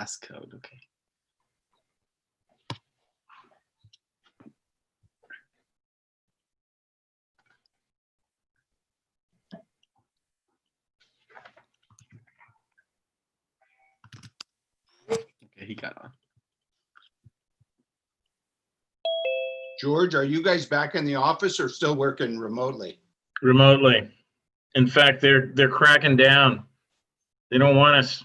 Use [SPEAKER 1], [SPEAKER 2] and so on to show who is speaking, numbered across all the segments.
[SPEAKER 1] passcode. Okay. Okay, he got on.
[SPEAKER 2] George, are you guys back in the office or still working remotely?
[SPEAKER 3] Remotely. In fact, they're cracking down. They don't want us.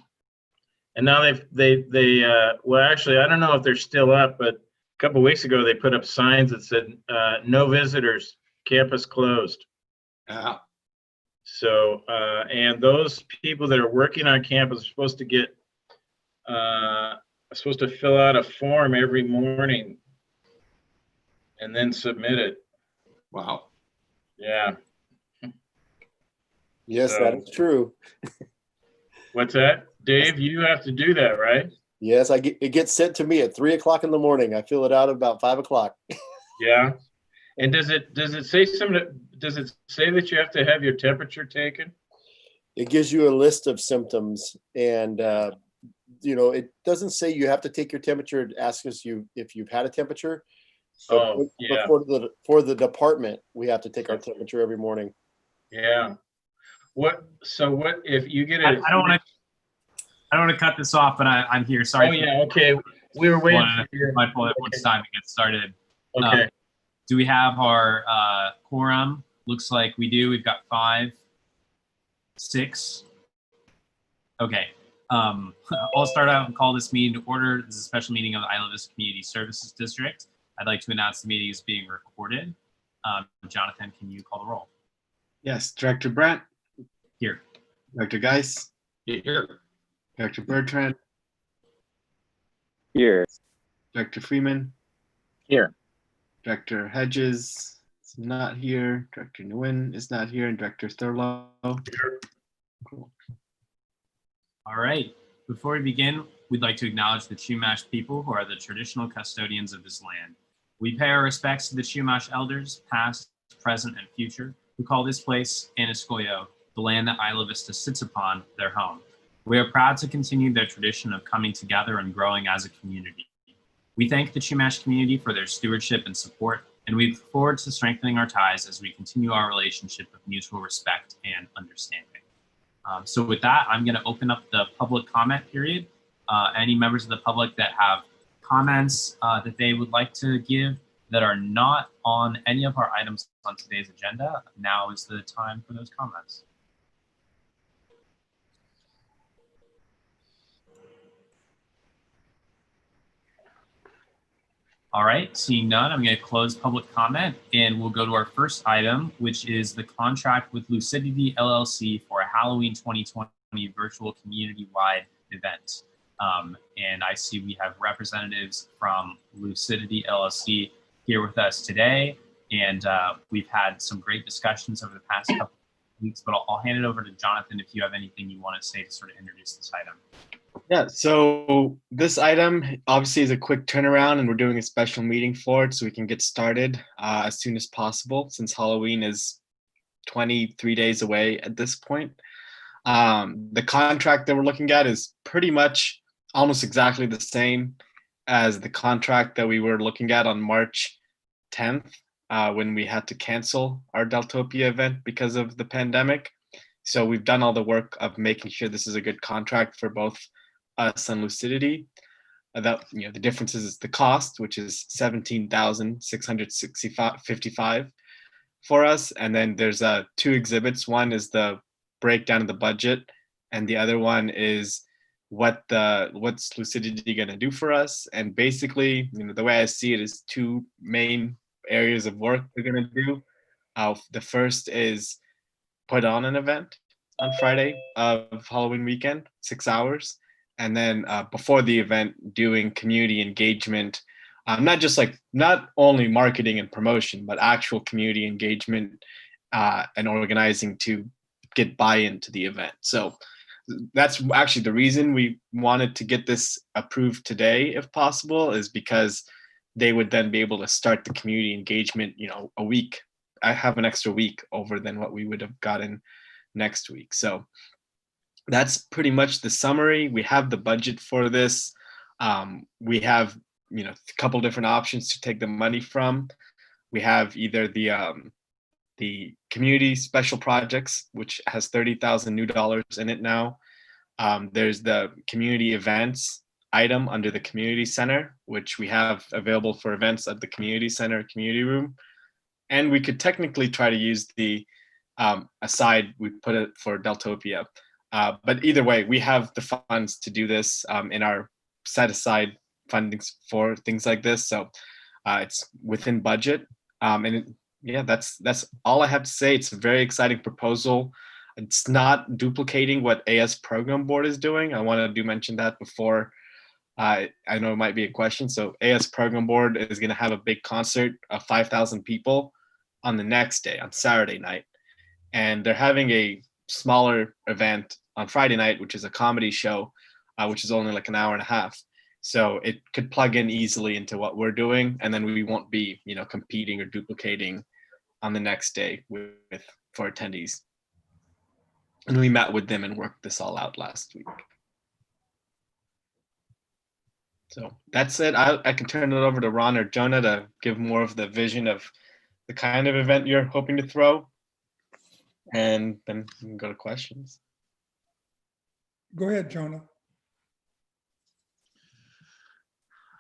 [SPEAKER 3] And now well, actually, I don't know if they're still up, but a couple of weeks ago, they put up signs that said, no visitors, campus closed.
[SPEAKER 2] Yeah.
[SPEAKER 3] So, and those people that are working on campus are supposed to get, supposed to fill out a form every morning and then submit it.
[SPEAKER 2] Wow.
[SPEAKER 3] Yeah.
[SPEAKER 4] Yes,
[SPEAKER 3] So,
[SPEAKER 4] that is true.
[SPEAKER 3] what's that? Dave, you have to do that, right?
[SPEAKER 4] Yes, it gets sent to me at 3 o'clock in the morning. I fill it out at about 5 o'clock.
[SPEAKER 3] Yeah. And does it say does it say that you have to have your temperature taken?
[SPEAKER 4] It gives you a list of symptoms, and it doesn't say you have to take your temperature. It asks us if you've had a temperature.
[SPEAKER 3] Oh, yeah.
[SPEAKER 4] But for the department, we have to take our temperature every morning.
[SPEAKER 3] Yeah. So what if you get a?
[SPEAKER 5] I don't want to cut this off, but I'm here. Sorry.
[SPEAKER 3] Oh yeah. Okay. We were waiting for you.
[SPEAKER 5] My fault. It's time to get started.
[SPEAKER 3] Okay.
[SPEAKER 5] Do we have our quorum? Looks like we do. We've got 5, 6. Okay. I'll start out and call this meeting to order. This is a special meeting of the Isla Vista Community Services District. I'd like to announce the meeting is being recorded. Jonathan, can you call the roll?
[SPEAKER 1] Yes, Director Brandt.
[SPEAKER 5] Here.
[SPEAKER 1] Director Geis.
[SPEAKER 2] Here.
[SPEAKER 1] Director Bertrand.
[SPEAKER 6] Here.
[SPEAKER 1] Director Freeman.
[SPEAKER 6] Here.
[SPEAKER 1] Director Hedges is not here. Director Nguyen is not here. And Director Thurlow.
[SPEAKER 3] Here.
[SPEAKER 1] Cool.
[SPEAKER 5] All right. Before we begin, we'd like to acknowledge the Chumash people who are the traditional custodians of this land. We pay our respects to the Chumash elders, past, present, and future, who call this place Anaskoyo, the land that Isla Vista sits upon, their home. We are proud to continue their tradition of coming together and growing as a community. We thank the Chumash community for their stewardship and support, and we look forward to strengthening our ties as we continue our relationship with mutual respect and understanding. So with that, I'm going to open up the public comment period. Any members of the public that have comments that they would like to give that are not on any of our items on today's agenda, now is the time for those comments. All right, seeing none, I'm going to close public comment and we'll go to our first item, which is the contract with Lucidity LLC for a Halloween 2020 virtual community-wide event. And I see we have representatives from Lucidity LLC here with us today. And we've had some great discussions over the past couple of weeks, but I'll hand it over to Jonathan if you have anything you want to say to sort of introduce this item.
[SPEAKER 1] Yeah, so this item obviously is a quick turnaround and we're doing a special meeting for it so we can get started as soon as possible since Halloween is 23 days away at this point. The contract that we're looking at is pretty much almost exactly the same as the contract that we were looking at on March 10th when we had to cancel our Deltopia event because of the pandemic. So we've done all the work of making sure this is a good contract for both us and Lucidity. The difference is the cost, which is $17,655 for us, and then there's 2 exhibits. One is the breakdown of the budget, and the other one is what's Lucidity going to do for us. And basically, the way I see it is 2 main areas of work they're going to do. The first is put on an event on Friday of Halloween weekend, 6 hours. And then before the event, doing community engagement, not only marketing and promotion, but actual community engagement and organizing to get buy-in to the event. So that's actually the reason we wanted to get this approved today, if possible, is because they would then be able to start the community engagement, a week. I have an extra week over than what we would have gotten next week. So that's pretty much the summary. We have the budget for this. We have, a couple different options to take the money from. We have either the community special projects, which has $30,000 new dollars in it now. There's the community events item under the community center, which we have available for events at the community center, community room. And we could technically try to use the aside, we put it for Deltopia. But either way, we have the funds to do this in our set aside fundings for things like this. So it's within budget. Yeah, that's all I have to say. It's a very exciting proposal. It's not duplicating what AS Program Board is doing. I want to mention that before. I know it might be a question. So AS Program Board is going to have a big concert of 5,000 people on the next day, on Saturday night. And they're having a smaller event on Friday night, which is a comedy show, which is only like an hour and a half. So it could plug in easily into what we're doing. And then we won't be, competing or duplicating on the next day for attendees. And we met with them and worked this all out last week. So that's it. I can turn it over to Ron or Jonah to give more of the vision of the kind of event you're hoping to throw. And then we can go to questions.
[SPEAKER 6] Go ahead, Jonah.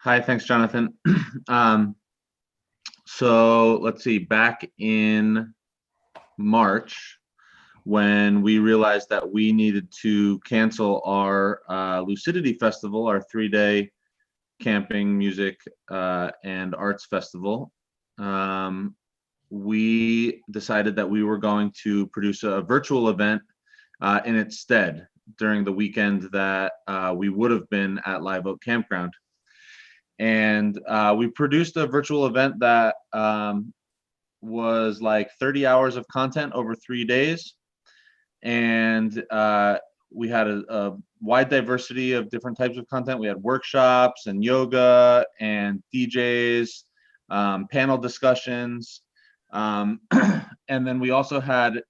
[SPEAKER 7] Hi, thanks, Jonathan. So let's see, back in March, when we realized that we needed to cancel our Lucidity Festival, our 3-day camping, music, and arts festival, we decided that we were going to produce a virtual event in its stead during the weekend that we would have been at Live Oak Campground. And we produced a virtual event that was like 30 hours of content over 3 days. And we had a wide diversity of different types of content. We had workshops and yoga and DJs, panel discussions. And then we also had,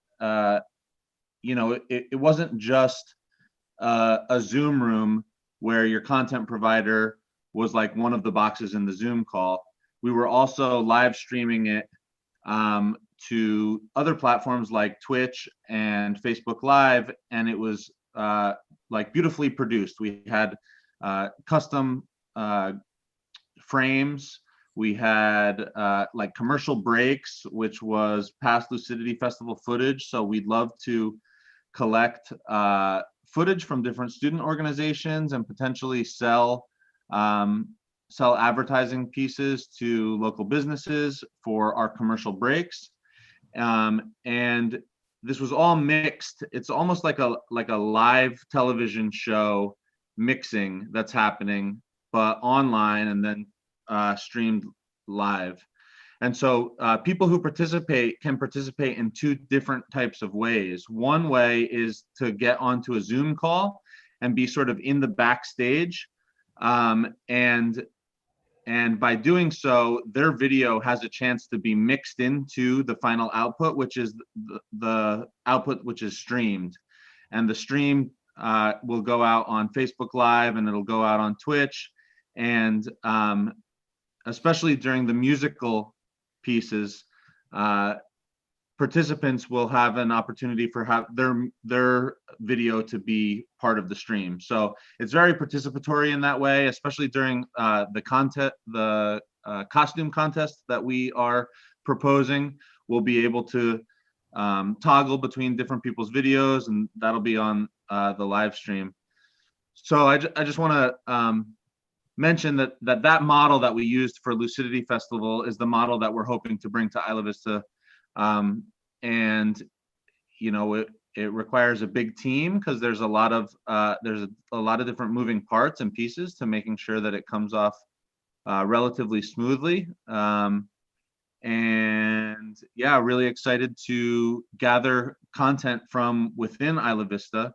[SPEAKER 7] it wasn't just a Zoom room where your content provider was like one of the boxes in the Zoom call. We were also live streaming it to other platforms like Twitch and Facebook Live, and it was like beautifully produced. We had custom frames. We had like commercial breaks, which was past Lucidity Festival footage. So we'd love to collect footage from different student organizations and potentially sell advertising pieces to local businesses for our commercial breaks. And this was all mixed. It's almost like a live television show mixing that's happening, but online and then streamed live. And so people who participate can participate in 2 different types of ways. One way is to get onto a Zoom call and be sort of in the backstage. And by doing so, their video has a chance to be mixed into the final output, which is the output which is streamed. And the stream will go out on Facebook Live, and it'll go out on Twitch. And especially during the musical pieces, participants will have an opportunity for their video to be part of the stream. So it's very participatory in that way, especially during the costume contest that we are proposing. We'll be able to toggle between different people's videos, and that'll be on the live stream. So I just want to mention that model that we used for Lucidity Festival is the model that we're hoping to bring to Isla Vista. And it requires a big team because there's a lot of different moving parts and pieces to making sure that it comes off relatively smoothly. And yeah, really excited to gather content from within Isla Vista: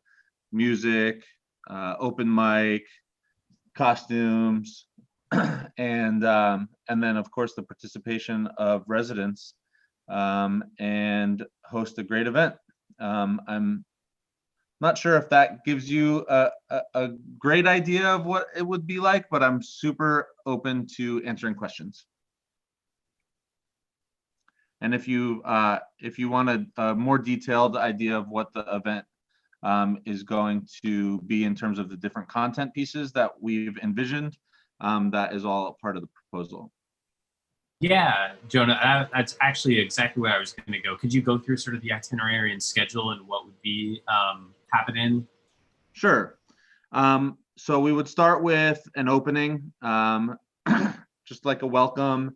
[SPEAKER 7] music, open mic, costumes, and then of course the participation of residents, and host a great event. I'm Not sure if that gives you a great idea of what it would be like, but I'm super open to answering questions. And if you want a more detailed idea of what the event is going to be in terms of the different content pieces that we've envisioned, that is all part of the proposal.
[SPEAKER 5] Yeah, Jonah, that's actually exactly where I was going to go. Could you go through sort of the itinerary and schedule and what would be happening?
[SPEAKER 7] Sure. So we would start with an opening, just like a welcome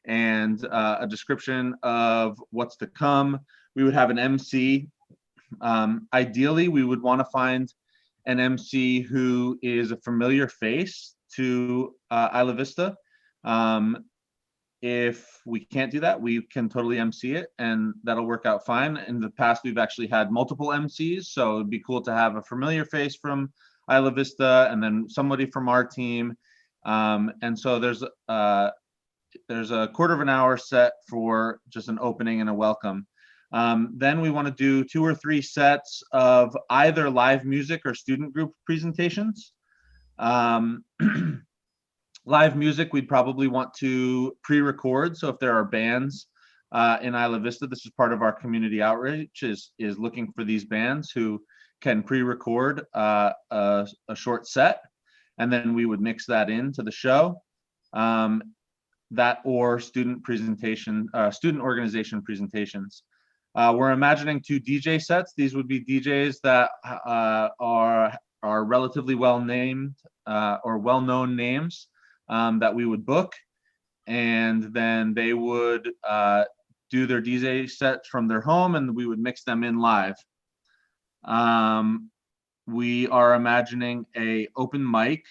[SPEAKER 7] and a description of what's to come. We would have an MC. Ideally, we would want to find an MC who is a familiar face to Isla Vista. If we can't do that, we can totally MC it, and that'll work out fine. In the past, we've actually had multiple MCs, so it'd be cool to have a familiar face from Isla Vista and then somebody from our team. And so there's a quarter of an hour set for just an opening and a welcome. Then we want to do 2 or 3 sets of either live music or student group presentations. Live music, we'd probably want to pre-record. So if there are bands in Isla Vista, this is part of our community outreach, is looking for these bands who can pre-record a short set, and then we would mix that into the show. That or student organization presentations. We're imagining 2 DJ sets. These would be DJs that are relatively well-named or well-known names that we would book, and then they would do their DJ sets from their home, and we would mix them in live. We are imagining a open mic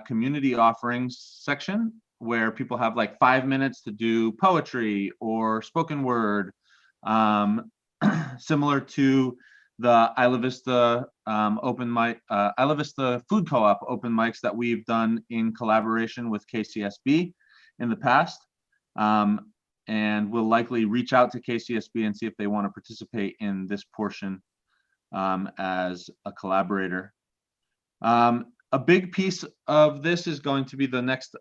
[SPEAKER 7] community offerings section where people have like 5 minutes to do poetry or spoken word, similar to the Isla Vista open mic, Isla Vista Food Co-op open mics that we've done in collaboration with KCSB in the past. And we'll likely reach out to KCSB and see if they want to participate in this portion as a collaborator. A big piece of this is going to be the next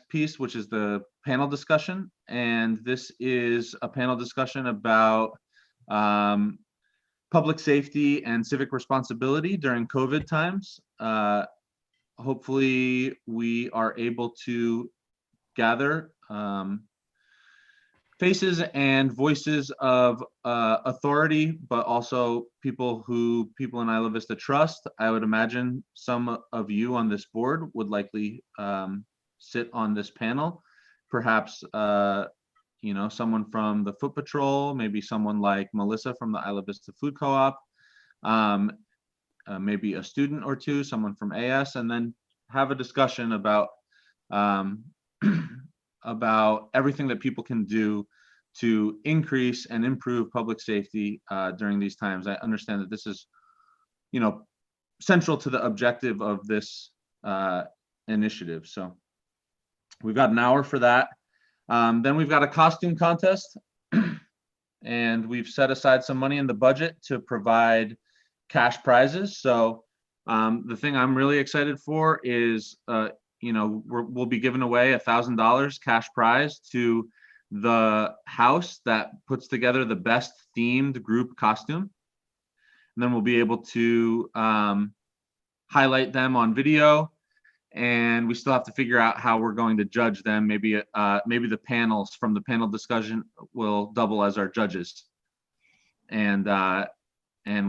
[SPEAKER 7] piece, which is the panel discussion. And this is a panel discussion about public safety and civic responsibility during COVID times. Hopefully we are able to gather faces and voices of authority, but also people in Isla Vista trust. I would imagine some of you on this board would likely sit on this panel. Perhaps someone from the Foot Patrol, maybe someone like Melissa from the Isla Vista Food Co-op, maybe a student or two, someone from AS, and then have a discussion about about everything that people can do to increase and improve public safety during these times. I understand that this is, central to the objective of this initiative. So we've got an hour for that. Then we've got a costume contest, and we've set aside some money in the budget to provide cash prizes. So the thing I'm really excited for is, we'll be giving away $1,000 cash prize to the house that puts together the best themed group costume. And then we'll be able to highlight them on video. And we still have to figure out how we're going to judge them. Maybe the panels from the panel discussion will double as our judges. And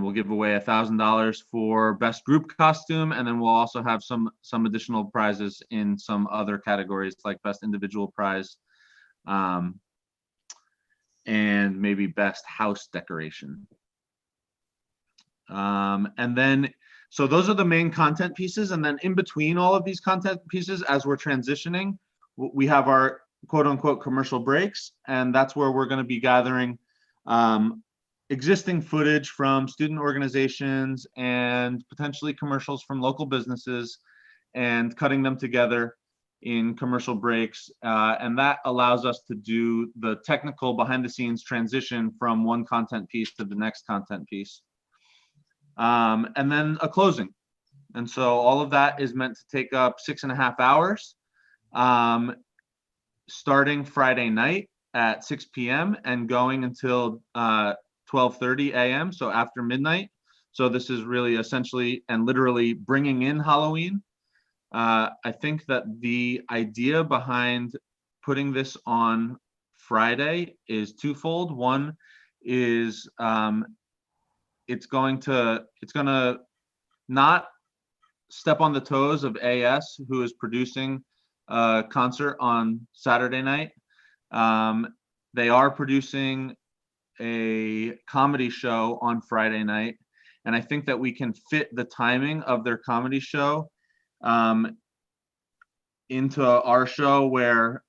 [SPEAKER 7] we'll give away $1,000 for best group costume, and then we'll also have some additional prizes in some other categories like best individual prize, and maybe best house decoration. And then, so those are the main content pieces. And then in between all of these content pieces, as we're transitioning, we have our quote unquote commercial breaks. And that's where we're going to be gathering existing footage from student organizations and potentially commercials from local businesses and cutting them together in commercial breaks. And that allows us to do the technical behind the scenes transition from one content piece to the next content piece. and then a closing. And so all of that is meant to take up 6.5 hours, starting Friday night at 6 p.m. and going until 12:30 a.m., so after midnight. So this is really essentially and literally bringing in Halloween. I think that the idea behind putting this on Friday is twofold. One is it's gonna not step on the toes of AS, who is producing a concert on Saturday night. They are producing a comedy show on Friday night, and I think that we can fit the timing of their comedy show into our show, where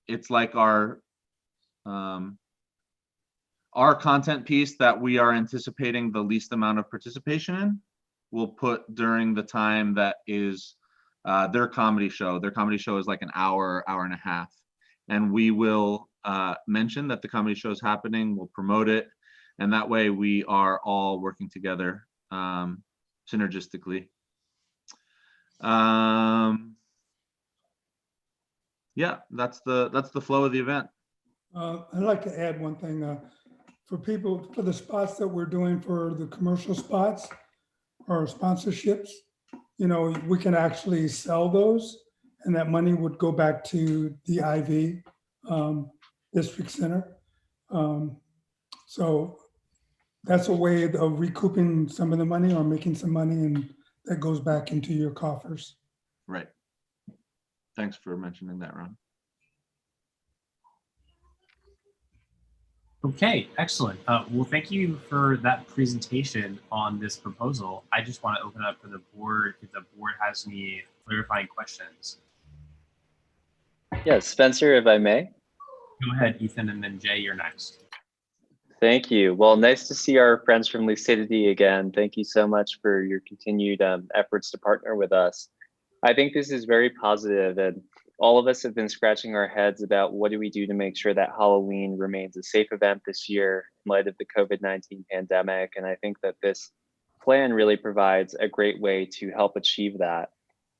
[SPEAKER 7] it's like our content piece that we are anticipating the least amount of participation in. We'll put during the time that is their comedy show. Their comedy show is like an hour and a half, and we will mention that the comedy show is happening. We'll promote it, and that way we are all working together synergistically. Yeah, that's the flow of the event.
[SPEAKER 6] I'd like to add one thing. For the spots that we're doing for the commercial spots or sponsorships, we can actually sell those, and that money would go back to the IV District Center. So that's a way of recouping some of the money or making some money, and that goes back into your coffers.
[SPEAKER 7] Right. Thanks for mentioning that, Ron.
[SPEAKER 5] Okay, excellent. Well, thank you for that presentation on this proposal. I just want to open up for the board if the board has any clarifying questions.
[SPEAKER 8] Yes, Spencer, if I may.
[SPEAKER 5] Go ahead, Ethan, and then Jay, you're next.
[SPEAKER 8] Thank you. Well, nice to see our friends from Lucidity again. Thank you so much for your continued efforts to partner with us. I think this is very positive, and all of us have been scratching our heads about what do we do to make sure that Halloween remains a safe event this year in light of the COVID-19 pandemic. And I think that this plan really provides a great way to help achieve that.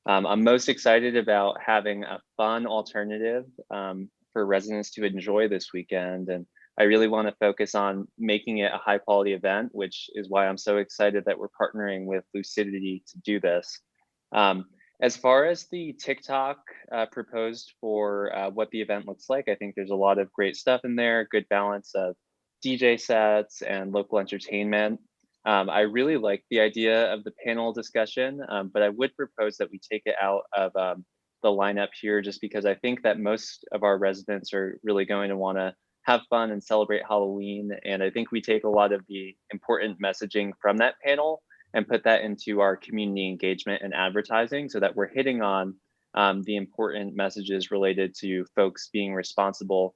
[SPEAKER 8] I'm most excited about having a fun alternative for residents to enjoy this weekend. And I really want to focus on making it a high quality event, which is why I'm so excited that we're partnering with Lucidity to do this. As far as the TikTok proposed for what the event looks like, I think there's a lot of great stuff in there, good balance of DJ sets and local entertainment. I really like the idea of the panel discussion, but I would propose that we take it out of the lineup here, just because I think that most of our residents are really going to want to have fun and celebrate Halloween. And I think we take a lot of the important messaging from that panel and put that into our community engagement and advertising, so that we're hitting on the important messages related to folks being responsible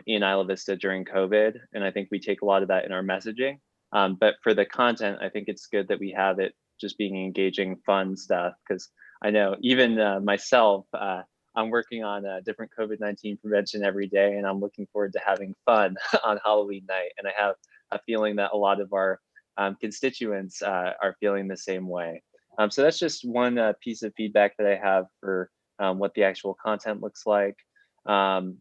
[SPEAKER 8] in Isla Vista during COVID. And I think we take a lot of that in our messaging. But for the content, I think it's good that we have it just being engaging, fun stuff, because I know even myself, I'm working on a different COVID-19 prevention every day, and I'm looking forward to having fun on Halloween night. And I have a feeling that a lot of our constituents are feeling the same way. So that's just one piece of feedback that I have for what the actual content looks like. And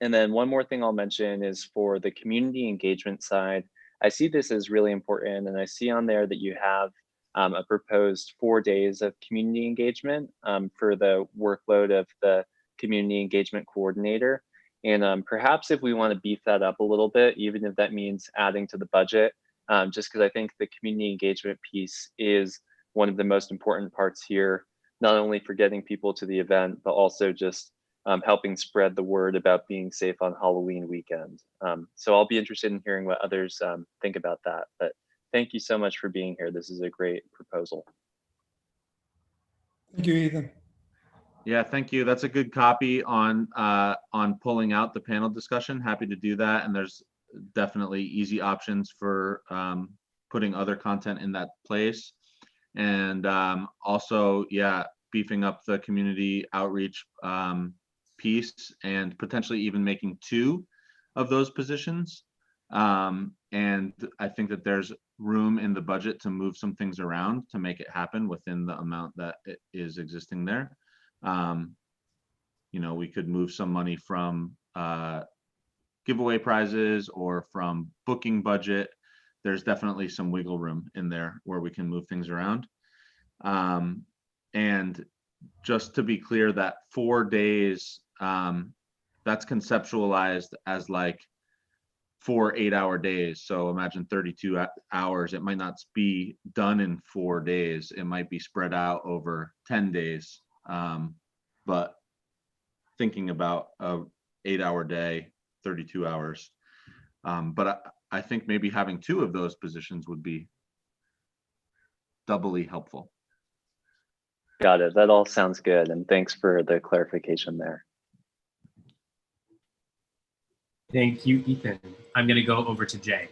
[SPEAKER 8] then one more thing I'll mention is for the community engagement side. I see this as really important, and I see on there that you have a proposed 4 days of community engagement for the workload of the community engagement coordinator. And perhaps if we want to beef that up a little bit, even if that means adding to the budget, just because I think the community engagement piece is one of the most important parts here, not only for getting people to the event, but also just helping spread the word about being safe on Halloween weekend. So I'll be interested in hearing what others think about that. But thank you so much for being here. This is a great proposal.
[SPEAKER 6] Thank you, Ethan.
[SPEAKER 7] Yeah, thank you. That's a good copy on pulling out the panel discussion. Happy to do that. And there's definitely easy options for putting other content in that place. And also, yeah, beefing up the community outreach piece and potentially even making 2 of those positions. And I think that there's room in the budget to move some things around to make it happen within the amount that it is existing there. You know, we could move some money from giveaway prizes or from booking budget. There's definitely some wiggle room in there where we can move things around. And just to be clear, that 4 days, that's conceptualized as like 4 8-hour days. So imagine 32 hours. It might not be done in 4 days. It might be spread out over 10 days. But thinking about a 8-hour day, 32 hours. But I think maybe having 2 of those positions would be doubly helpful.
[SPEAKER 8] Got it. That all sounds good. And thanks for the clarification there.
[SPEAKER 5] Thank you, Ethan. I'm going to go over to Jay.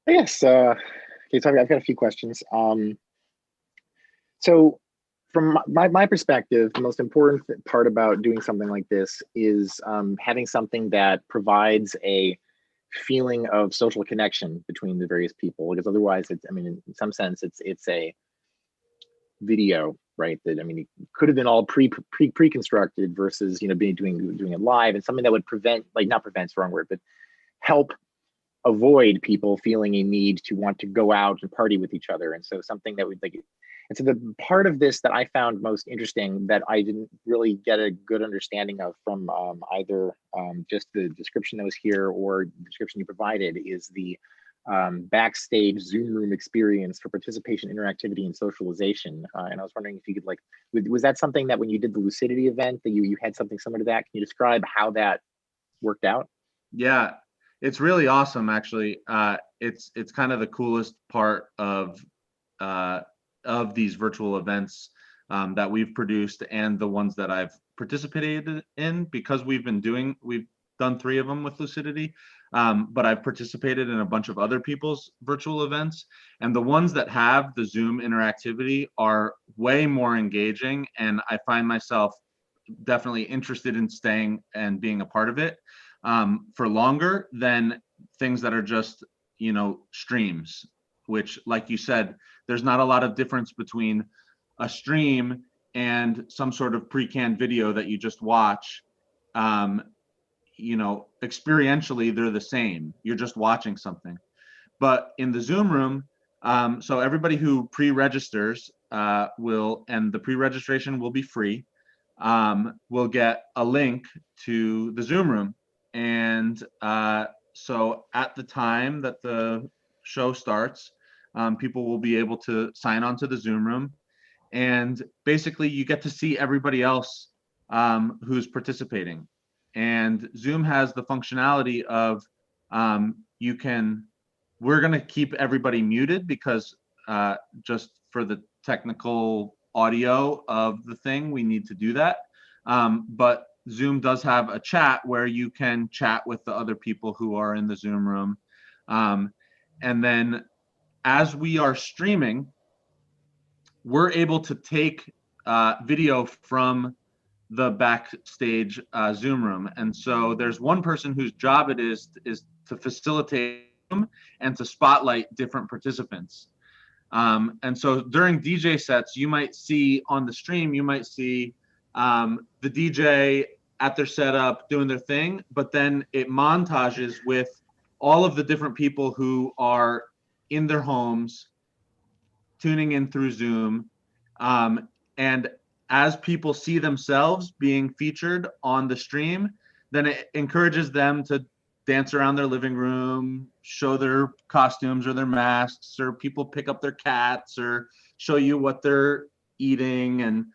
[SPEAKER 9] Yes. Okay, so I've got a few questions. So from my perspective, the most important part about doing something like this is having something that provides a feeling of social connection between the various people, because otherwise it's, I mean, in some sense it's a video, right? That, I mean, it could have been all pre-constructed versus, you know, doing it live, and something that would prevent, like, not prevent's the wrong word, but help avoid people feeling a need to want to go out and party with each other. And so something that would, like, and so the part of this that I found most interesting that I didn't really get a good understanding of from either just the description that was here or the description you provided is the backstage Zoom room experience for participation, interactivity, and socialization. And I was wondering if you could, like, was that something that when you did the Lucidity event that you had something similar to that? Can you describe how that worked out?
[SPEAKER 7] Yeah, it's really awesome, actually. It's kind of the coolest part of these virtual events that we've produced and the ones that I've participated in, because we've done 3 of them with Lucidity, but I've participated in a bunch of other people's virtual events, and the ones that have the Zoom interactivity are way more engaging, and I find myself definitely interested in staying and being a part of it for longer than things that are just, you know, streams, which, like you said, there's not a lot of difference between a stream and some sort of pre-canned video that you just watch. You know, experientially, they're the same. You're just watching something. But in the Zoom room, so everybody who pre-registers and the pre-registration will be free, will get a link to the Zoom room. And so at the time that the show starts, people will be able to sign on to the Zoom room, and basically you get to see everybody else who's participating. And Zoom has the functionality of we're going to keep everybody muted because just for the technical audio of the thing, we need to do that. But Zoom does have a chat where you can chat with the other people who are in the Zoom room. And then as we are streaming, we're able to take video from the backstage Zoom room. And so there's one person whose job it is to facilitate and to spotlight different participants. And so during DJ sets, you might see on the stream, you might see the DJ at their setup doing their thing, but then it montages with all of the different people who are in their homes tuning in through Zoom. And as people see themselves being featured on the stream, then it encourages them to dance around their living room, show their costumes or their masks, or people pick up their cats or show you what they're eating. And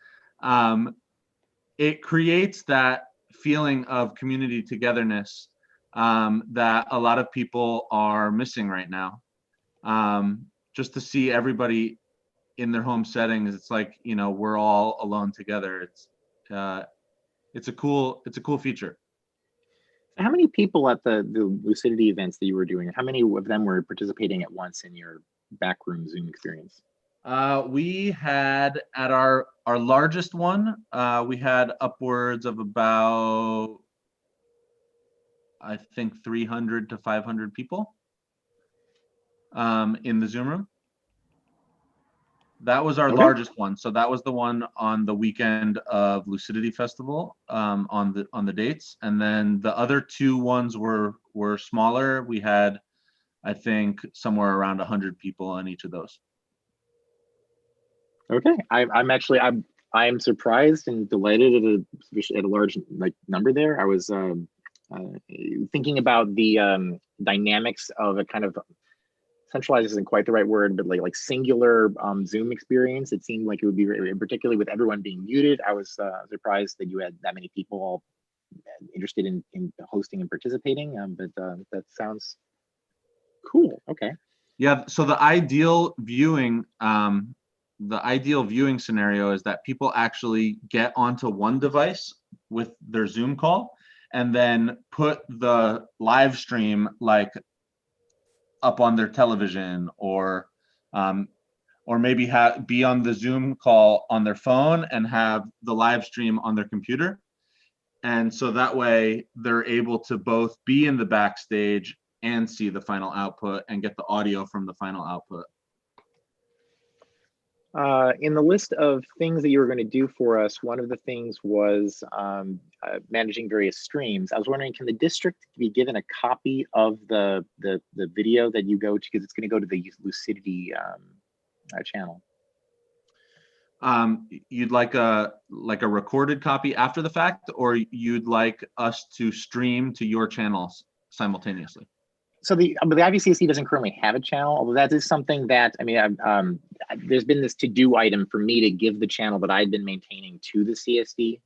[SPEAKER 7] it creates that feeling of community togetherness that a lot of people are missing right now. Just to see everybody in their home settings, it's like, you know, we're all alone together. It's a cool feature.
[SPEAKER 9] How many people at the Lucidity events that you were doing, how many of them were participating at once in your backroom Zoom experience?
[SPEAKER 7] We had at our largest one, we had upwards of about, I think, 300 to 500 people in the Zoom room. That was our
[SPEAKER 9] Okay.
[SPEAKER 7] largest one. So that was the one on the weekend of Lucidity Festival, on the dates. And then the other two ones were smaller. We had, I think, somewhere around 100 people on each of those.
[SPEAKER 9] Okay, I'm surprised and delighted at a large number there. I was thinking about the dynamics of a kind of centralized isn't quite the right word, but like singular Zoom experience. It seemed like it would be, particularly with everyone being muted. I was surprised that you had that many people all interested in hosting and participating. But that sounds cool. Okay.
[SPEAKER 7] Yeah. So the ideal viewing scenario is that people actually get onto one device with their Zoom call and then put the live stream like up on their television, or maybe be on the Zoom call on their phone and have the live stream on their computer. And so that way they're able to both be in the backstage and see the final output and get the audio from the final output.
[SPEAKER 9] In the list of things that you were going to do for us, one of the things was managing various streams. I was wondering, can the district be given a copy of the video that you go to, because it's going to go to the Lucidity channel?
[SPEAKER 7] You'd like a recorded copy after the fact, or you'd like us to stream to your channels simultaneously?
[SPEAKER 9] So the IVCSD doesn't currently have a channel, although that is something that, I mean, there's been this to-do item for me to give the channel that I'd been maintaining to the CSD,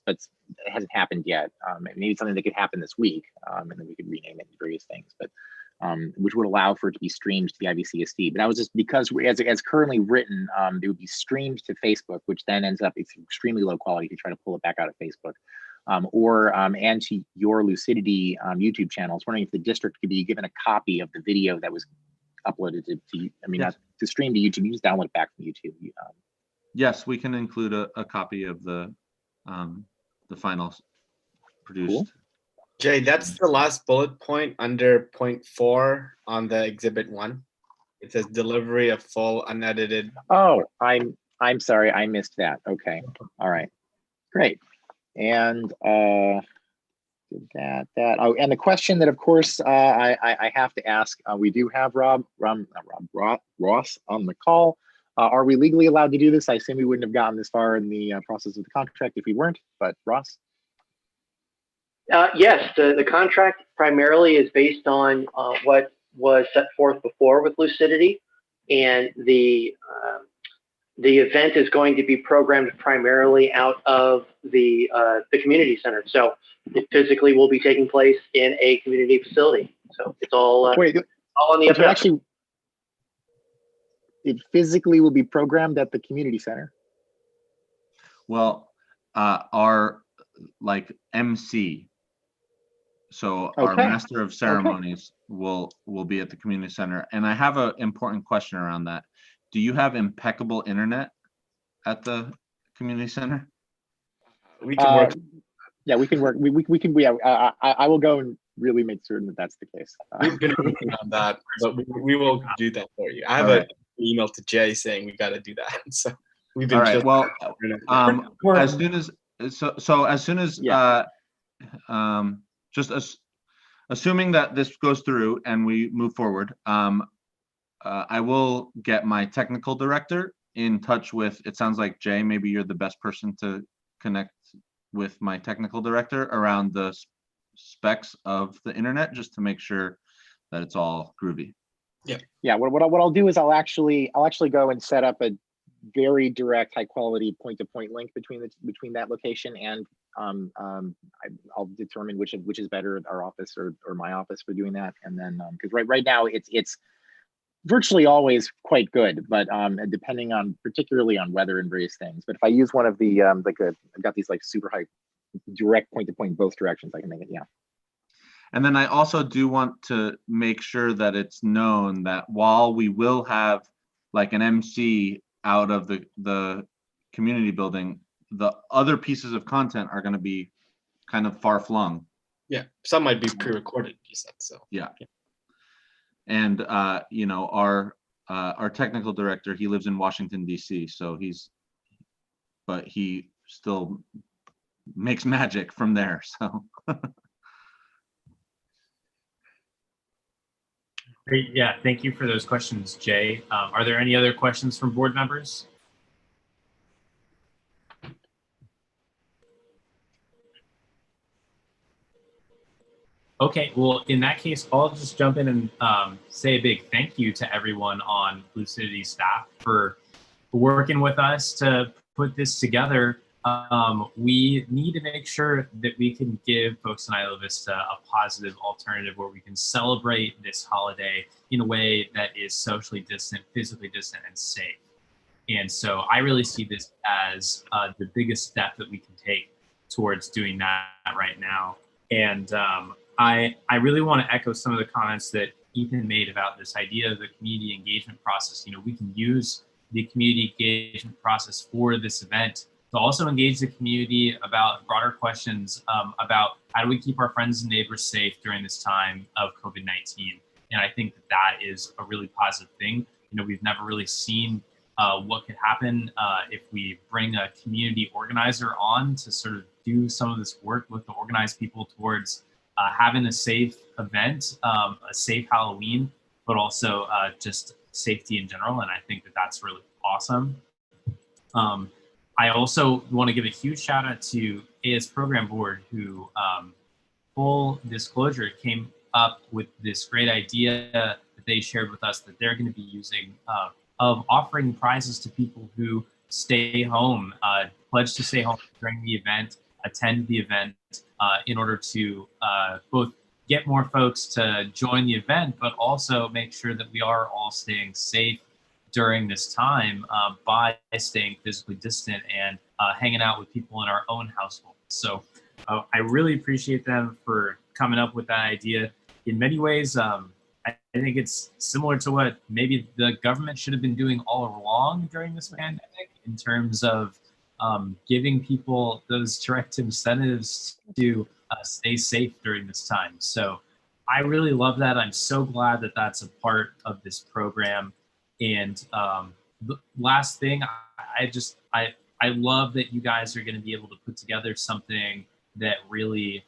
[SPEAKER 9] but it hasn't happened yet. Maybe something that could happen this week, and then we could rename it various things, but which would allow for it to be streamed to the IVCSD. But that was just because, as currently written, it would be streamed to Facebook, which then ends up, it's extremely low quality if you try to pull it back out of Facebook. And to your Lucidity YouTube channel. I was wondering if the district could be given a copy of the video that was uploaded to I mean,
[SPEAKER 7] yes,
[SPEAKER 9] not to stream to YouTube, you just download it back from YouTube.
[SPEAKER 7] Yes, we can include a copy of the final produced.
[SPEAKER 9] Cool.
[SPEAKER 1] Jay, that's the last bullet point under point 4 on the exhibit 1. It says delivery of full unedited.
[SPEAKER 9] Oh, I'm sorry, I missed that. Okay, all right, great. And did that. Oh, and the question that, of course, I have to ask. We do have Ross on the call. Are we legally allowed to do this? I assume we wouldn't have gotten this far in the process of the contract if we weren't. But Ross.
[SPEAKER 10] Yes, the contract primarily is based on what was set forth before with Lucidity, and the event is going to be programmed primarily out of the community center. So it physically will be taking place in a community facility. So it's all all on the
[SPEAKER 9] so actually, it physically will be programmed at the community center.
[SPEAKER 7] Well, our MC, so our master of ceremonies will be at the community center. And I have an important question around that. Do you have impeccable internet at the community center?
[SPEAKER 1] We can work.
[SPEAKER 9] Yeah, we can work. We can. Yeah, I will go and really make certain that that's the case.
[SPEAKER 1] We've been working on that, but we will do that for you. I have an email to Jay saying we got to do that. So we've been.
[SPEAKER 7] All right. Well, as soon as assuming that this goes through and we move forward, I will get my technical director in touch with, it sounds like Jay, maybe you're the best person to connect with my technical director around the specs of the internet, just to make sure that it's all groovy.
[SPEAKER 9] Yeah. What I'll do is I'll actually go and set up a very direct, high quality point-to-point link between that location, and I'll determine which is better, our office or my office for doing that. And then because right now it's virtually always quite good, but depending on particularly on weather and various things. But if I use one of the I've got these super high direct point-to-point both directions, I can make it. Yeah.
[SPEAKER 7] And then I also do want to make sure that it's known that while we will have like an MC out of the community building, the other pieces of content are going to be kind of far flung.
[SPEAKER 1] Yeah, some might be pre-recorded, you said, so.
[SPEAKER 7] Yeah. And you know, our technical director, he lives in Washington, DC, so but he still makes magic from there, so.
[SPEAKER 5] Great. Yeah, thank you for those questions, Jay. Are there any other questions from board members? Okay, well, in that case, I'll just jump in and say a big thank you to everyone on Lucidity staff for working with us to put this together. We need to make sure that we can give folks in Isla Vista a positive alternative where we can celebrate this holiday in a way that is socially distant, physically distant, and safe. And so I really see this as the biggest step that we can take towards doing that right now. And I really want to echo some of the comments that Ethan made about this idea of the community engagement process. You know, we can use the community engagement process for this event to also engage the community about broader questions about how do we keep our friends and neighbors safe during this time of COVID-19. And I think that that is a really positive thing. You know, we've never really seen what could happen if we bring a community organizer on to sort of do some of this work with the organized people towards having a safe event, a safe Halloween, but also just safety in general. And I think that that's really awesome. I also want to give a huge shout out to AS Program Board, who, full disclosure, came up with this great idea that they shared with us that they're going to be using of offering prizes to people who stay home, pledge to stay home during the event, attend the event in order to both get more folks to join the event, but also make sure that we are all staying safe during this time by staying physically distant and hanging out with people in our own household. So I really appreciate them for coming up with that idea. In many ways, I think it's similar to what maybe the government should have been doing all along during this pandemic in terms of giving people those direct incentives to stay safe during this time. So I really love that. I'm so glad that that's a part of this program. And the last thing, I love that you guys are going to be able to put together something that really,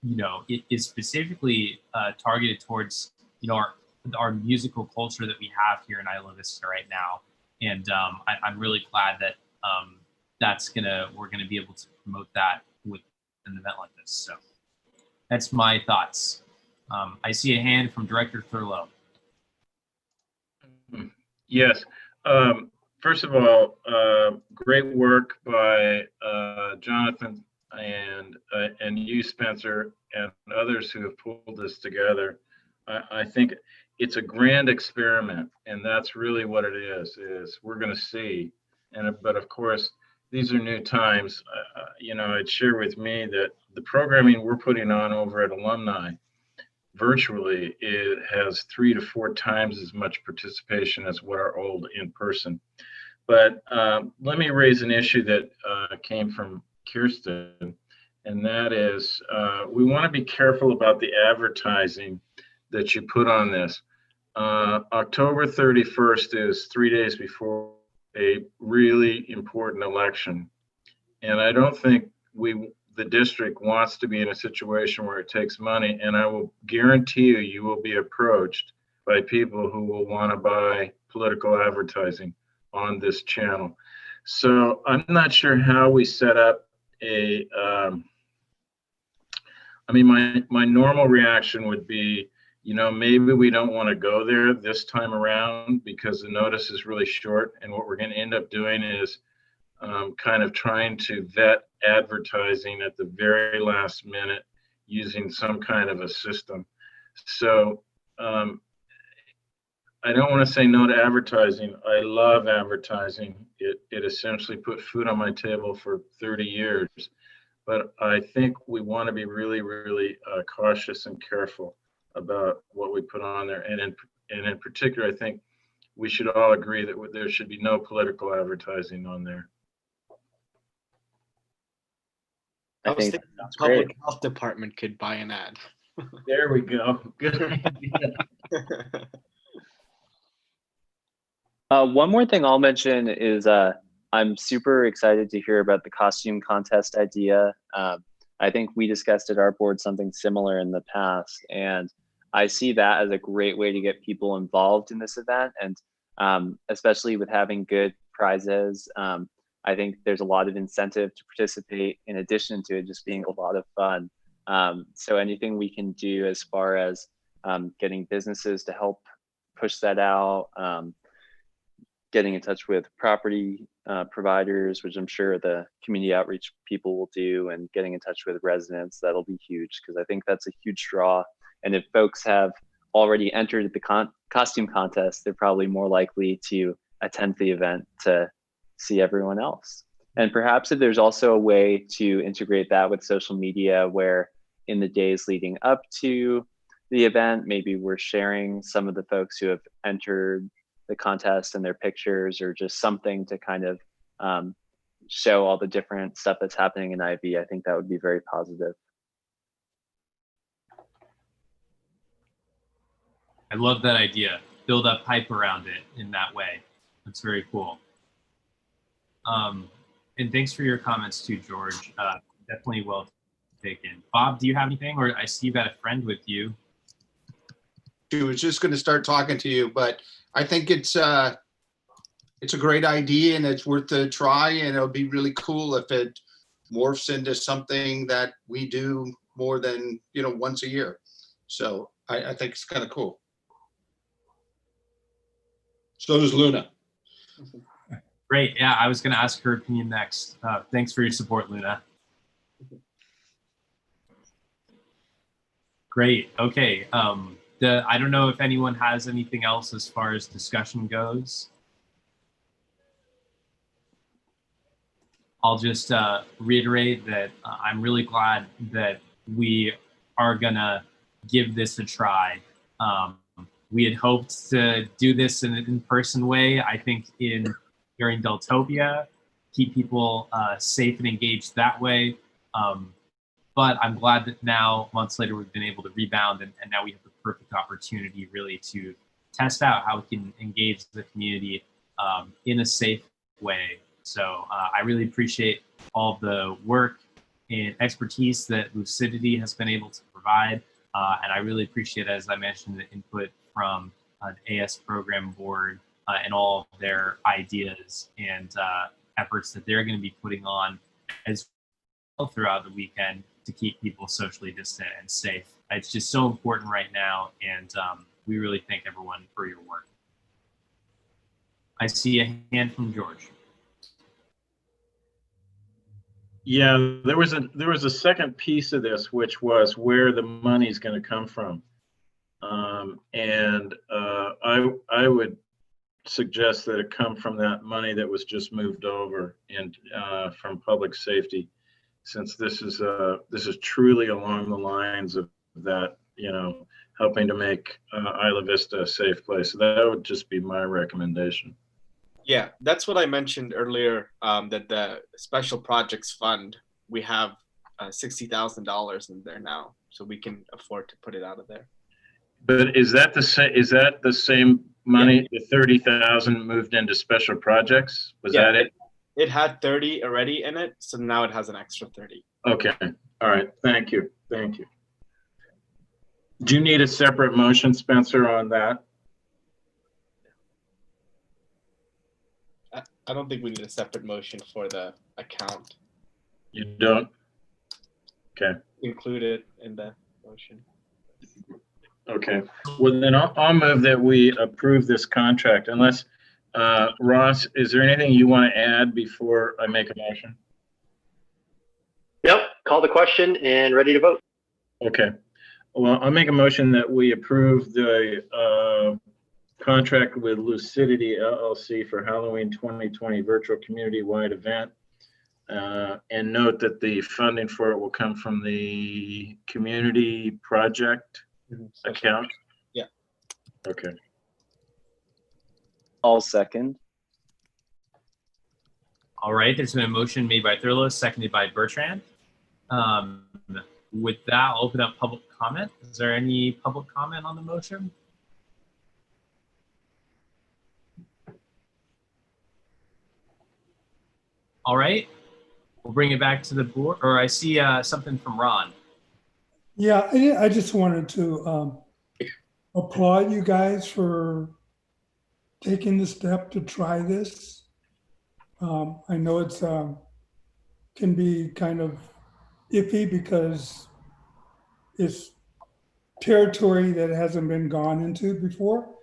[SPEAKER 5] you know, it is specifically targeted towards, you know, our musical culture that we have here in Isla Vista right now. And I'm really glad that we're gonna be able to promote that with an event like this. So that's my thoughts. I see a hand from Director Thurlow.
[SPEAKER 3] Yes. First of all, great work by Jonathan and you, Spencer, and others who have pulled this together. I think it's a grand experiment, and that's really what it is we're going to see. But of course, these are new times. You know, I'd share with me that the programming we're putting on over at Alumni virtually, it has 3 to 4 times as much participation as what our old in-person. But let me raise an issue that came from Kirsten, and that is we want to be careful about the advertising that you put on this. October 31st is 3 days before a really important election. And I don't think the district wants to be in a situation where it takes money. And I will guarantee you will be approached by people who will want to buy political advertising on this channel. So I'm not sure how we set up I mean, my normal reaction would be, you know, maybe we don't want to go there this time around because the notice is really short. And what we're going to end up doing is kind of trying to vet advertising at the very last minute using some kind of a system. So I don't want to say no to advertising. I love advertising. It essentially put food on my table for 30 years. But I think we want to be really, really cautious and careful about what we put on there. And in particular, I think we should all agree that there should be no political advertising on there.
[SPEAKER 8] I
[SPEAKER 1] was
[SPEAKER 8] think
[SPEAKER 1] thinking
[SPEAKER 8] that's
[SPEAKER 1] the
[SPEAKER 8] great.
[SPEAKER 1] public health department could buy an ad.
[SPEAKER 3] There we go. Good idea.
[SPEAKER 8] One more thing I'll mention is I'm super excited to hear about the costume contest idea. I think we discussed at our board something similar in the past, and I see that as a great way to get people involved in this event, and especially with having good prizes. I think there's a lot of incentive to participate in addition to it just being a lot of fun. So anything we can do as far as getting businesses to help push that out, getting in touch with property providers, which I'm sure the community outreach people will do, and getting in touch with residents, that'll be huge, because I think that's a huge draw. And if folks have already entered the costume contest, they're probably more likely to attend the event to see everyone else. And perhaps if there's also a way to integrate that with social media, where in the days leading up to the event, maybe we're sharing some of the folks who have entered the contest and their pictures, or just something to kind of show all the different stuff that's happening in IV. I think that would be very positive.
[SPEAKER 5] I love that idea. Build up hype around it in that way. That's very cool. And thanks for your comments too, George. Definitely well taken. Bob, do you have anything? Or I see you've got a friend with you.
[SPEAKER 2] She was just going to start talking to you, but I think it's a great idea and it's worth a try, and it'll be really cool if it morphs into something that we do more than, once a year. So I think it's kind of cool. So does Luna.
[SPEAKER 5] Great. Yeah, I was going to ask her opinion next. Thanks for your support, Luna. Great. Okay. I don't know if anyone has anything else as far as discussion goes. I'll just reiterate that I'm really glad that we are gonna give this a try. We had hoped to do this in an in-person way. I think during Deltopia, keep people safe and engaged that way. But I'm glad that now, months later, we've been able to rebound, and now we have the perfect opportunity really to test out how we can engage the community in a safe way. So I really appreciate all the work and expertise that Lucidity has been able to provide. And I really appreciate, as I mentioned, the input from the AS program board and all of their ideas and efforts that they're going to be putting on as well throughout the weekend to keep people socially distant and safe. It's just so important right now, and we really thank everyone for your work. I see a hand from George.
[SPEAKER 3] Yeah, there was a second piece of this, which was where the money's going to come from, and I would suggest that it come from that money that was just moved over and from public safety, since this is truly along the lines of that, helping to make Isla Vista a safe place. So that would just be my recommendation.
[SPEAKER 1] Yeah, that's what I mentioned earlier, that the special projects fund, we have $60,000 in there now, so we can afford to put it out of there.
[SPEAKER 3] But is that the same money? Yeah. The 30,000 moved into special projects? Was that it?
[SPEAKER 1] It had 30 already in it, so now it has an extra 30.
[SPEAKER 3] Okay. All right. Thank you. Thank you. Do you need a separate motion, Spencer, on that?
[SPEAKER 1] I don't think we need a separate motion for the account.
[SPEAKER 3] You don't? Okay.
[SPEAKER 1] Include it in the motion.
[SPEAKER 3] Okay. Well, then I'll move that we approve this contract, unless, Ross, is there anything you want to add before I make a motion?
[SPEAKER 10] Yep, call the question and ready to vote.
[SPEAKER 3] Okay. Well, I'll make a motion that we approve the contract with Lucidity LLC for Halloween 2020 virtual community-wide event, and note that the funding for it will come from the community project account.
[SPEAKER 1] Yeah.
[SPEAKER 3] Okay.
[SPEAKER 8] I'll second.
[SPEAKER 5] All right, there's been a motion made by Thurlow, seconded by Bertrand. With that, I'll open up public comment. Is there any public comment on the motion? All right, we'll bring it back to the board, or I see something from Ron.
[SPEAKER 6] Yeah, I just wanted to applaud you guys for taking the step to try this. I know it's can be kind of iffy because it's territory that hasn't been gone into before.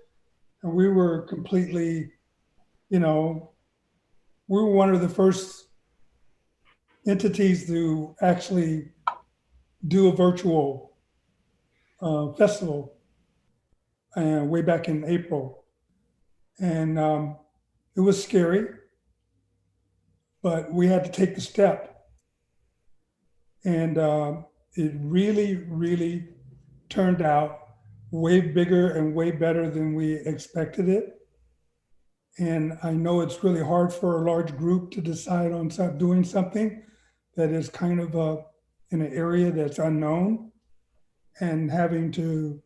[SPEAKER 6] And we were completely, you know, we were one of the first entities to actually do a virtual festival way back in April. And it was scary, but we had to take the step. And it really, really turned out way bigger and way better than we expected it. And I know it's really hard for a large group to decide on doing something that is kind of in an area that's unknown, and having to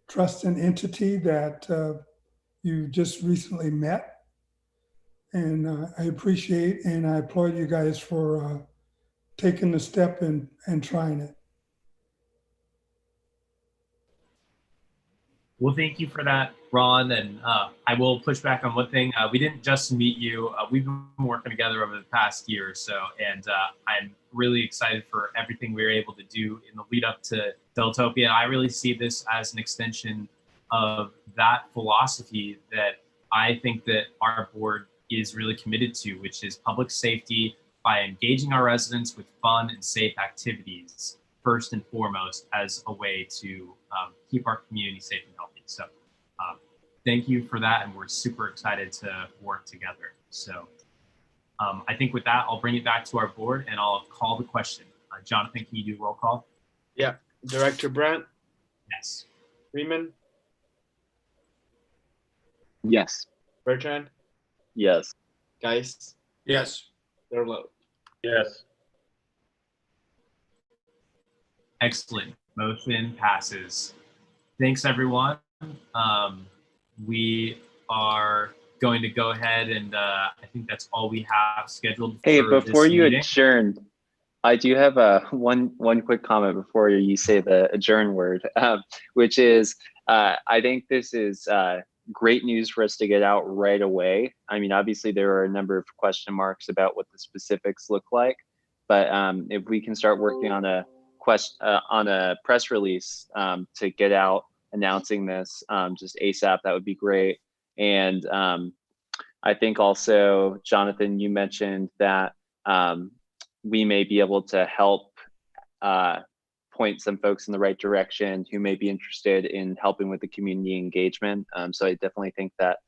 [SPEAKER 6] trust an entity that you just recently met. And I appreciate and I applaud you guys for taking the step and trying it.
[SPEAKER 5] Well, thank you for that, Ron. And I will push back on one thing. We didn't just meet you. We've been working together over the past year or so. And I'm really excited for everything we were able to do in the lead up to Deltopia. I really see this as an extension of that philosophy that I think that our board is really committed to, which is public safety by engaging our residents with fun and safe activities, first and foremost, as a way to keep our community safe and healthy. So thank you for that. And we're super excited to work together. So I think with that, I'll bring it back to our board and I'll call the question. Jonathan, can you do roll call?
[SPEAKER 1] Yeah. Director Brandt,
[SPEAKER 5] Yes.
[SPEAKER 1] Freeman,
[SPEAKER 9] Yes.
[SPEAKER 1] Bertrand,
[SPEAKER 8] Yes.
[SPEAKER 1] Geist,
[SPEAKER 2] Yes.
[SPEAKER 1] Thurlow.
[SPEAKER 3] Yes.
[SPEAKER 5] Excellent. Motion passes. Thanks, everyone. We are going to go ahead and I think that's all we have scheduled.
[SPEAKER 8] Hey,
[SPEAKER 5] for
[SPEAKER 8] before
[SPEAKER 5] this
[SPEAKER 8] you
[SPEAKER 5] meeting.
[SPEAKER 8] adjourn, I do have one quick comment before you say the adjourn word, which is I think this is great news for us to get out right away. I mean, obviously there are a number of question marks about what the specifics look like, but if we can start working on a press release to get out announcing this just ASAP, that would be great. And I think also, Jonathan, you mentioned that we may be able to help point some folks in the right direction who may be interested in helping with the community engagement. So I definitely think that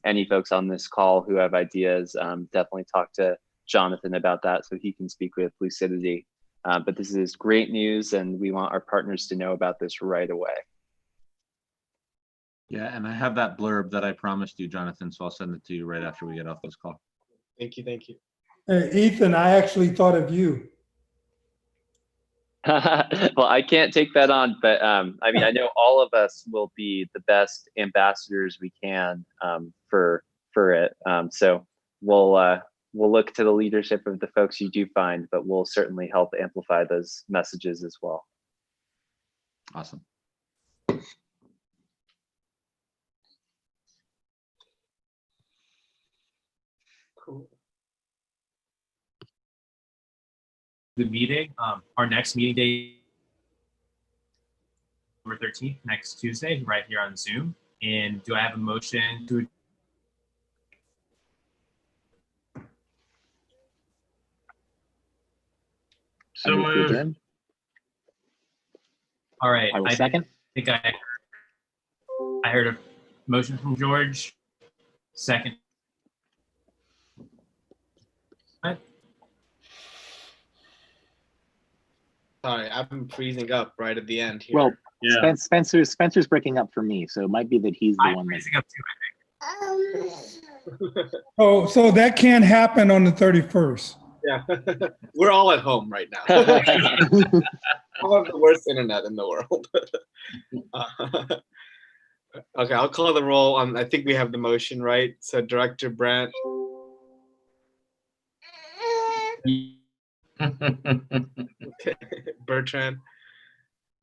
[SPEAKER 8] any folks on this call who have ideas, definitely talk to Jonathan about that so he can speak with Lucidity. But this is great news and we want our partners to know about this right away.
[SPEAKER 7] Yeah, and I have that blurb that I promised you, Jonathan, so I'll send it to you right after we get off this call.
[SPEAKER 1] Thank you. Thank you.
[SPEAKER 6] Hey, Ethan, I actually thought of you.
[SPEAKER 8] Well, I can't take that on, but I mean, I know all of us will be the best ambassadors we can for it. So we'll look to the leadership of the folks you do find, but we'll certainly help amplify those messages as well.
[SPEAKER 7] Awesome.
[SPEAKER 1] Cool.
[SPEAKER 5] The meeting, our next meeting date, November 13th, next Tuesday, right here on Zoom. And do I have a motion to?
[SPEAKER 3] So
[SPEAKER 9] I move to
[SPEAKER 3] moved.
[SPEAKER 9] adjourn.
[SPEAKER 5] All right.
[SPEAKER 9] I will second.
[SPEAKER 5] think I heard a motion from George. Second.
[SPEAKER 1] Sorry, I'm freezing up right at the end here.
[SPEAKER 9] Well,
[SPEAKER 3] Yeah.
[SPEAKER 9] Spencer's breaking up for me, so it might be that he's the
[SPEAKER 5] I'm
[SPEAKER 9] one that.
[SPEAKER 5] raising up too,
[SPEAKER 6] Oh, so that can't happen on the 31st.
[SPEAKER 1] Yeah, we're all at home right now. I have the worst internet in the world. Okay, I'll call the roll. I think we have the motion, right? So Director Brandt, Bertrand.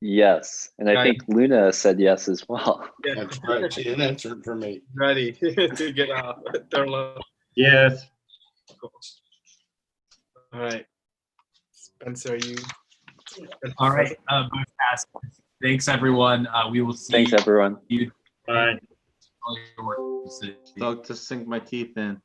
[SPEAKER 8] Yes, and I
[SPEAKER 1] Right.
[SPEAKER 8] think Luna said yes as well.
[SPEAKER 1] Yeah,
[SPEAKER 2] That's right. She didn't answer for me.
[SPEAKER 1] ready to get off. Thurlow.
[SPEAKER 3] Yes.
[SPEAKER 1] All right. Spencer, are you?
[SPEAKER 5] All right. Vote passed. Thanks, everyone. We will see
[SPEAKER 8] Thanks, everyone.
[SPEAKER 5] you.
[SPEAKER 3] Bye.
[SPEAKER 5] All your work.
[SPEAKER 7] So to sink my teeth in.